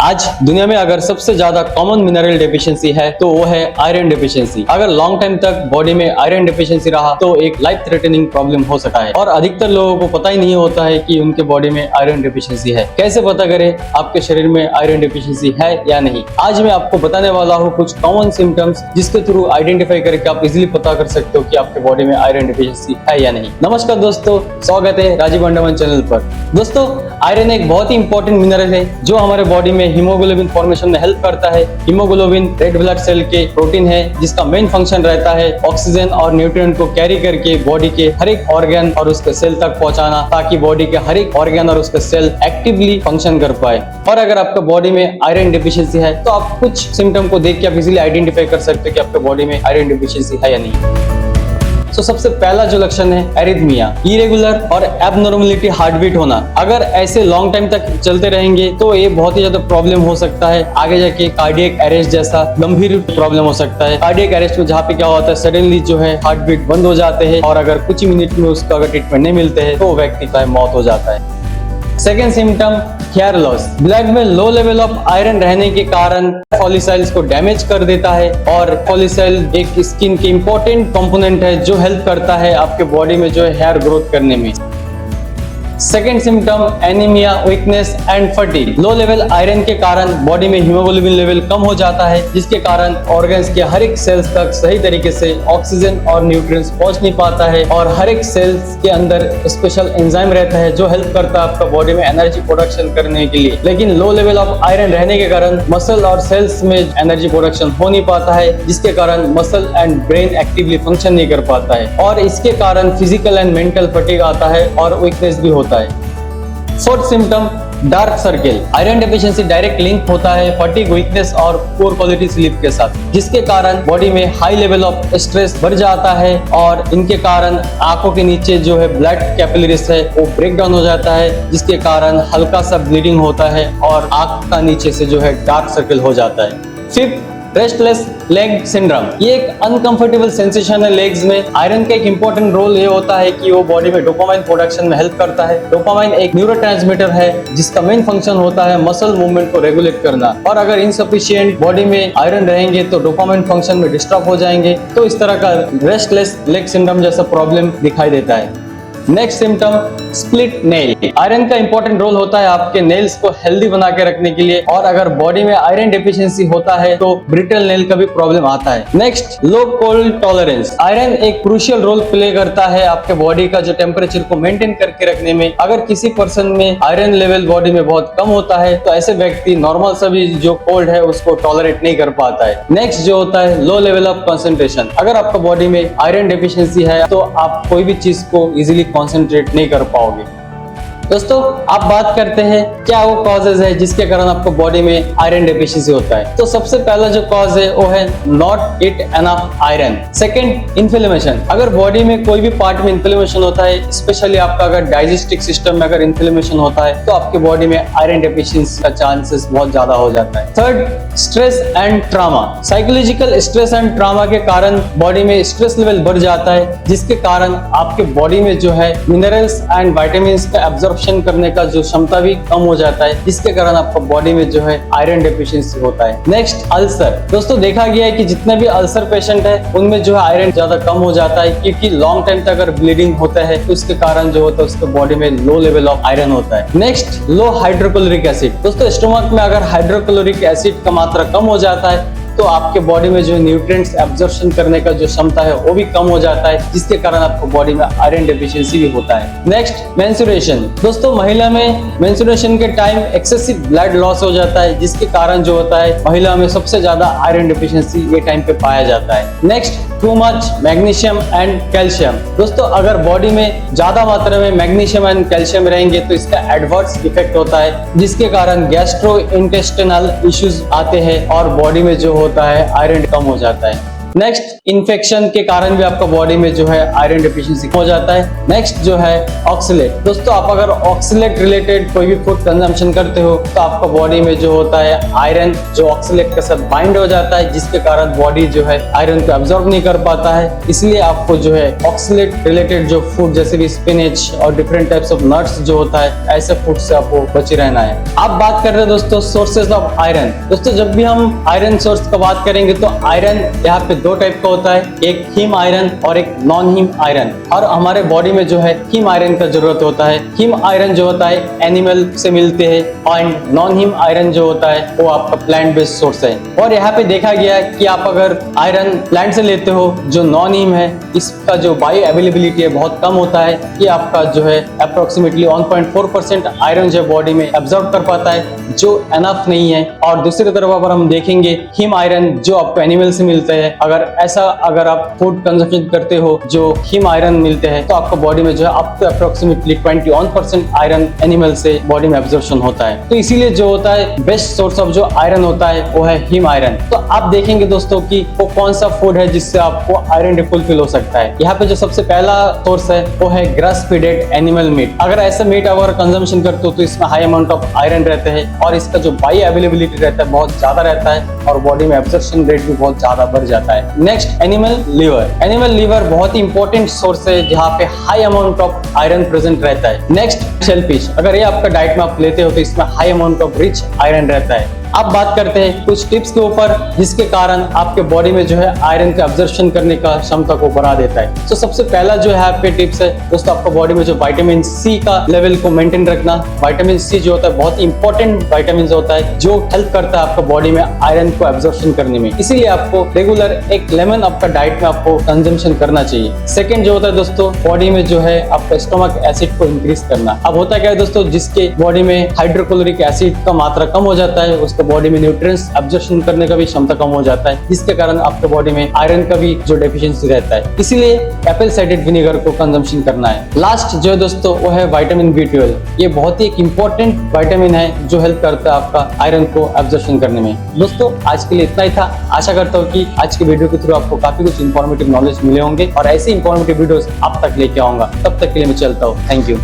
आज दुनिया में अगर सबसे ज्यादा कॉमन मिनरल डेफिशिएंसी है तो वो है आयरन डेफिशिएंसी। अगर लॉन्ग टाइम तक बॉडी में आयरन डेफिशिएंसी रहा तो एक लाइफ थ्रेटनिंग प्रॉब्लम हो सकता है और अधिकतर लोगों को पता ही नहीं होता है कि उनके बॉडी में आयरन डेफिशिएंसी है। कैसे पता करें आपके शरीर में आयरन डेफिशिएंसी है या नहीं? आज मैं आपको बताने वाला हूँ कुछ कॉमन सिम्टम्स जिसके थ्रू आइडेंटिफाई करके आप इजिली पता कर सकते हो कि आपके बॉडी में आयरन डेफिशिएंसी है या नहीं। नमस्कार दोस्तों, स्वागत है राजीव अंडमान चैनल पर। दोस्तों, आयरन एक बहुत ही इंपॉर्टेंट मिनरल है जो हमारे बॉडी में हीमोग्लोबिन फॉर्मेशन में हेल्प करता है। हीमोग्लोबिन रेड ब्लड सेल के प्रोटीन है जिसका मेन फंक्शन रहता है ऑक्सीजन और न्यूट्रिएंट को कैरी करके बॉडी के हर एक ऑर्गन और उसके सेल तक पहुंचाना, ताकि बॉडी के हर एक ऑर्गन और उसके सेल एक्टिवली फंक्शन कर पाए। और अगर आपका बॉडी में आयरन डेफिशिएंसी है तो आप कुछ सिम्टम को देख के आप इजीली आइडेंटिफाई कर सकते हो कि आपके बॉडी में आयरन डेफिशिएंसी है या नहीं। तो सबसे पहला जो लक्षण है एरिथमिया, इरेगुलर और एबनॉर्मलिटी हार्ट बीट होना। अगर ऐसे लॉन्ग टाइम तक चलते रहेंगे तो ये बहुत ही ज्यादा प्रॉब्लम हो सकता है। आगे जाके कार्डियक अरेस्ट जैसा गंभीर प्रॉब्लम हो सकता है। कार्डियक अरेस्ट में जहाँ पे क्या होता है, सडनली जो है हार्ट बीट बंद हो जाते हैं और अगर कुछ ही मिनट में उसका अगर ट्रीटमेंट नहीं मिलते हैं तो व्यक्ति का मौत हो जाता है। Second symptom hair loss. Blood में लो लेवल ऑफ आयरन रहने के कारण फॉलिसाइल्स को डैमेज कर देता है और फॉलिसाइल एक स्किन के इंपॉर्टेंट कंपोनेंट है जो हेल्प करता है आपके बॉडी में जो है हेयर ग्रोथ करने में। Second symptom anaemia, weakness and fatigue. Low level iron के कारण बॉडी में हीमोग्लोबिन लेवल कम हो जाता है जिसके कारण ऑर्गन्स के हर एक सेल्स तक सही तरीके से ऑक्सीजन और न्यूट्रिएंट्स पहुंच नहीं पाता है और हर एक सेल्स के अंदर स्पेशल एंजाइम रहता है जो हेल्प करता है आपका बॉडी में एनर्जी प्रोडक्शन करने के लिए। लेकिन लो लेवल ऑफ आयरन रहने के कारण मसल और सेल्स में एनर्जी प्रोडक्शन हो नहीं पाता है जिसके कारण muscle and brain actively function नहीं कर पाता है और इसके कारण फिजिकल एंड मेंटल फटीग आता है और वीकनेस भी होता है। Fourth symptom dark circle. Iron deficiency direct link होता है फटीग, वीकनेस और पुअर क्वालिटी स्लीप के साथ, जिसके कारण बॉडी में हाई लेवल ऑफ स्ट्रेस बढ़ जाता है और इनके कारण आंखों के नीचे जो है ब्लड कैपिलरीज है वो ब्रेक डाउन हो जाता है जिसके कारण हल्का सा ब्लीडिंग होता है और आंख का नीचे से जो है डार्क सर्किल हो जाता है। Fifth, restless leg syndrome. ये एक अनकंफर्टेबल सेंसेशन है लेग्स में। आयरन का एक इंपॉर्टेंट रोल ये होता है कि वो बॉडी में डोपामाइन प्रोडक्शन में हेल्प करता है। डोपामाइन एक न्यूरोट्रांसमीटर है जिसका मेन फंक्शन होता है मसल मूवमेंट को रेगुलेट करना और अगर इनसफिशिएंट बॉडी में आयरन रहेंगे तो डोपामाइन फंक्शन में डिस्टर्ब हो जाएंगे, तो इस तरह का रेस्टलेस लेग सिंड्रोम जैसा प्रॉब्लम दिखाई देता है। Next symptom split nail. Iron का इंपॉर्टेंट रोल होता है आपके नेल्स को हेल्दी बना के रखने के लिए और अगर बॉडी में आयरन डेफिशिएंसी होता है तो ब्रिटल नेल का भी प्रॉब्लम आता है। नेक्स्ट, लो कोल्ड टॉलरेंस। आयरन एक क्रूशियल रोल प्ले करता है आपके बॉडी का जो टेम्परेचर को मेंटेन करके रखने में। अगर किसी पर्सन में आयरन लेवल बॉडी में बहुत कम होता है तो ऐसे व्यक्ति नॉर्मल सा भी जो कोल्ड है उसको टॉलरेट नहीं कर पाता है। नेक्स्ट जो होता है लो लेवल ऑफ कंसंट्रेशन। अगर आपका बॉडी में आयरन डेफिशिएंसी है तो आप कोई भी चीज को इजीली कंसंट्रेट नहीं कर पाओगे। दोस्तों, आप बात करते हैं क्या वो कॉजेज है जिसके कारण आपको बॉडी में आयरन डेफिशिएंसी होता है। तो सबसे पहला जो कॉज है वो है not it enough iron. Second, inflammation. अगर बॉडी में कोई भी पार्ट में इन्फ्लेमेशन होता है, स्पेशली आपका अगर डाइजेस्टिव सिस्टम में अगर इन्फ्लेमेशन होता है तो आपके बॉडी में आयरन डेफिशिएंसी का चांसेस बहुत ज्यादा हो जाता है। Third, stress and trauma. Psychological stress and trauma के कारण बॉडी में स्ट्रेस लेवल बढ़ जाता है जिसके कारण आपके बॉडी में जो है मिनरल्स एंड विटामिन का एब्जॉर्प्शन करने का जो क्षमता भी कम हो जाता है जिसके कारण आपका बॉडी में जो है आयरन डेफिशिएंसी होता है। Next, ulcer. दोस्तों, देखा गया है कि जितने भी अल्सर पेशेंट है उनमें जो है आयरन ज्यादा कम हो जाता है क्योंकि लॉन्ग टाइम तक अगर ब्लीडिंग होता है तो उसके कारण जो होता है उसके बॉडी में लो लेवल ऑफ आयरन होता है। नेक्स्ट, लो हाइड्रोक्लोरिक एसिड। दोस्तों, स्टमक में अगर हाइड्रोक्लोरिक एसिड का मात्रा कम हो जाता है तो आपके बॉडी में जो न्यूट्रिएंट्स एब्जॉर्प्शन करने का जो क्षमता है वो भी कम हो जाता है जिसके कारण आपको बॉडी में आयरन डेफिशिएंसी भी होता है। Next, menstruation. दोस्तों, महिला में मेंस्ट्रुएशन के टाइम एक्सेसिव ब्लड लॉस हो जाता है जिसके कारण जो होता है महिला में सबसे ज्यादा आयरन डेफिशिएंसी ये टाइम पे पाया जाता है। Next, too much magnesium and calcium. दोस्तों, अगर बॉडी में ज्यादा मात्रा में मैग्नीशियम एंड कैल्शियम रहेंगे तो इसका एडवर्स इफेक्ट होता है जिसके कारण गैस्ट्रो इंटेस्टिनल इश्यूज आते हैं और बॉडी में जो होता है आयरन कम हो जाता है। नेक्स्ट, इन्फेक्शन के कारण भी आपका बॉडी में जो है आयरन डेफिशिएंसी हो जाता है। नेक्स्ट जो है ऑक्सलेट। दोस्तों, आप अगर ऑक्सलेट रिलेटेड कोई भी फूड कंजम्पशन करते हो तो आपका बॉडी में जो होता है आयरन जो ऑक्सलेट के साथ बाइंड हो जाता है, जिसके कारण बॉडी जो है आयरन को एब्जॉर्ब नहीं कर पाता है। इसलिए आपको जो है ऑक्सलेट रिलेटेड जो फूड जैसे भी स्पिनच और डिफरेंट टाइप्स ऑफ नट्स जो होता है, ऐसे फूड से आपको बचे रहना है। आप बात कर रहे हैं दोस्तों सोर्सेज ऑफ आयरन। दोस्तों, जब भी हम आयरन सोर्स का बात करेंगे तो आयरन यहाँ पे दो टाइप का होता है, एक हीम आयरन और एक नॉन हीम आयरन। और हमारे बॉडी में जो है हीम आयरन का जरूरत होता है। हीम आयरन जो होता है एनिमल से मिलते हैं एंड नॉन हीम आयरन जो होता है वो आपका प्लांट बेस्ड सोर्स है। और यहाँ पे देखा गया है कि आप अगर आयरन प्लांट से लेते हो जो नॉन हीम है, इसका जो बायो अवेलेबिलिटी है बहुत कम होता है। ये आपका जो है अप्रोक्सीमेटली 1.4% आयरन जो बॉडी में एब्जॉर्ब कर पाता है, जो एनफ नहीं है। और दूसरी तरफ अगर हम देखेंगे हीम आयरन जो आपको एनिमल से मिलते हैं, अगर आप फूड कंजम्पशन करते हो जो हीम आयरन मिलते हैं तो आपको बॉडी में जो है up to approximately 21% iron animal से बॉडी में एब्जॉर्प्शन होता है। तो इसीलिए जो होता है बेस्ट सोर्स ऑफ जो आयरन होता है वो है हीम आयरन। तो आप देखेंगे दोस्तों कि वो कौन सा फूड है जिससे आपको आयरन फुलफिल हो सकता है। यहाँ पे जो सबसे पहला सोर्स है वो है ग्रास फीडेड एनिमल मीट। अगर ऐसा मीट अगर कंजम्पशन करते हो तो इसमें हाई अमाउंट ऑफ आयरन रहते हैं और इसका जो बायो अवेलेबिलिटी रहता है बहुत ज्यादा रहता है और बॉडी में एब्जॉर्प्शन रेट भी बहुत ज्यादा बढ़ जाता है। Next, animal liver. Animal liver बहुत ही इंपॉर्टेंट सोर्स है जहाँ पे high amount of iron present रहता है। Next, shellfish. अगर ये आपका डाइट में आप लेते हो तो इसमें high amount of rich iron रहता है। अब बात करते हैं कुछ टिप्स के ऊपर जिसके कारण आपके बॉडी में जो है आयरन का एब्जॉर्प्शन करने का क्षमता को बढ़ा देता है। तो सबसे पहला जो है आपके टिप्स है दोस्तों, आपको बॉडी में जो विटामिन सी का लेवल को मेंटेन रखना। विटामिन सी जो होता है बहुत इंपॉर्टेंट विटामिन होता है जो हेल्प करता है आपका बॉडी में आयरन को एब्जॉर्प्शन करने में। इसीलिए आपको रेगुलर एक लेमन आपका डाइट में आपको कंजम्पशन करना चाहिए। सेकेंड जो होता है दोस्तों, बॉडी में जो है आपका स्टोमक एसिड को इंक्रीज करना। अब होता क्या है दोस्तों, जिसके बॉडी में हाइड्रोक्लोरिक एसिड का मात्रा कम हो जाता है उसको बॉडी में न्यूट्रिएंट्स एब्जॉर्प्शन करने का भी क्षमता कम हो जाता है, जिसके कारण आपके बॉडी में आयरन का भी जो डेफिशिएंसी रहता है। इसीलिए एप्पल साइडर विनेगर को कंजम्पशन करना है। लास्ट जो है दोस्तों वो है विटामिन B12। ये बहुत ही एक इंपॉर्टेंट विटामिन है जो हेल्प करता है आपका आयरन को एब्जॉर्प्शन करने में। दोस्तों, आज के लिए इतना ही था। आशा करता हूँ कि आज के वीडियो के थ्रू आपको काफी कुछ इंफॉर्मेटिव नॉलेज मिले होंगे और ऐसे इंफॉर्मेटिव वीडियोस आप तक लेके आऊंगा। तब तक के लिए मैं चलता हूँ। Thank you.